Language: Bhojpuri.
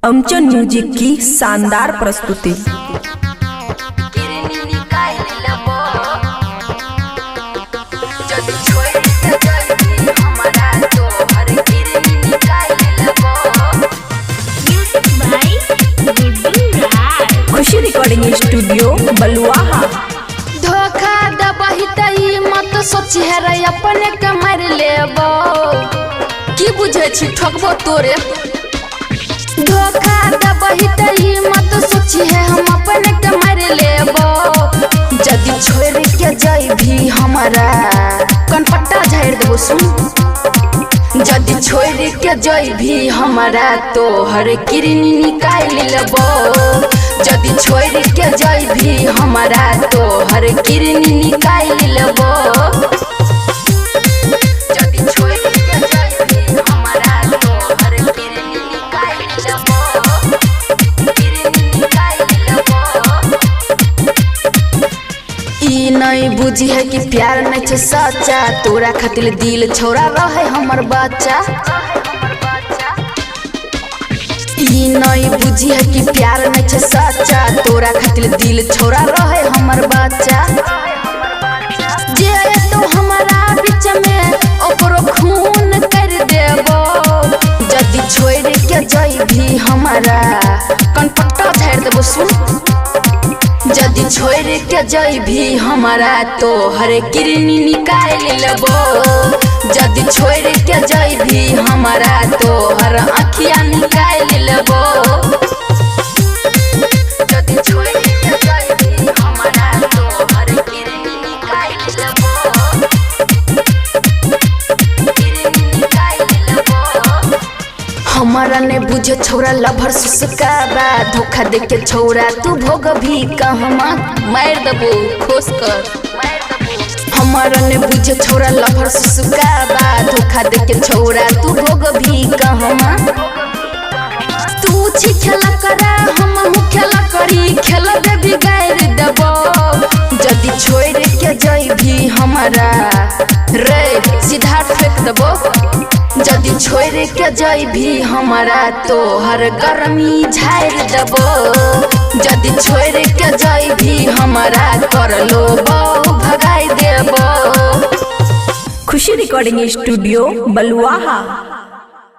अमचन म्यूजिक की शानदार प्रस्तुति। खुशी रिकॉर्डिंग स्टूडियो बलुआहा। धोखा दबही तई मत सोची है रे अपने के मार लेबो की बुझे छी ठगबो तोरे। धोखा दबही तई मत सोची है हम अपने के मार लेबो जदी छोड़ के जाई भी हमारा कनपट्टा झाड़ देबो सुन। जदी छोड़ के जाई भी हमारा तो हर किरनी निकाल लेबो। जदी छोड़ के जाई भी हमारा तो हर किरनी निकाल लेबो। जदी छोड़ के जाई भी हमारा तो हर किरनी निकाल लेबो। किरनी निकाल लेबो। ई नहीं बुझी है कि प्यार नहीं छे सच्चा तोरा खातिर दिल छोड़ा रहे हमर बच्चा। ई नहीं बुझी है कि प्यार नहीं छे सच्चा तोरा खातिर दिल छोड़ा रहे हमर बच्चा। जे तो हमारा बीच में ओकरो खून कर देबो। जदी छोड़ के जाई भी हमारा कनपट्टा झाड़ देबो सुन। जदी छोड़ के जाई भी हमारा तो हर किरनी निकाल लेबो। जदी छोड़ के जाई भी हमारा तो हर आँखिया निकाल लेबो। जदी छोड़ के जाई भी हमारा तो हर किरनी निकाल लेबो। किरनी निकाल लेबो। हमारा ने बुझे छोरा लभर सुसकाबा धोखा दे के छोरा तू भोग भी कहमा मार देबो खोस कर। हमारा ने बुझे छोरा लभर सुसकाबा धोखा दे के छोरा तू भोग भी कहमा। तू छी खेला करा हम हूँ खेला करी खेल दे बिगाड़ देबो। जदी छोड़ के जाई भी हमारा रे सीधा फेंक देबो। जदी छोड़ के जाई भी हमारा तो हर गर्मी झाड़ देबो। जदी छोड़ के जाई भी हमारा कर लो भगाई देबो। खुशी रिकॉर्डिंग स्टूडियो बलुआहा।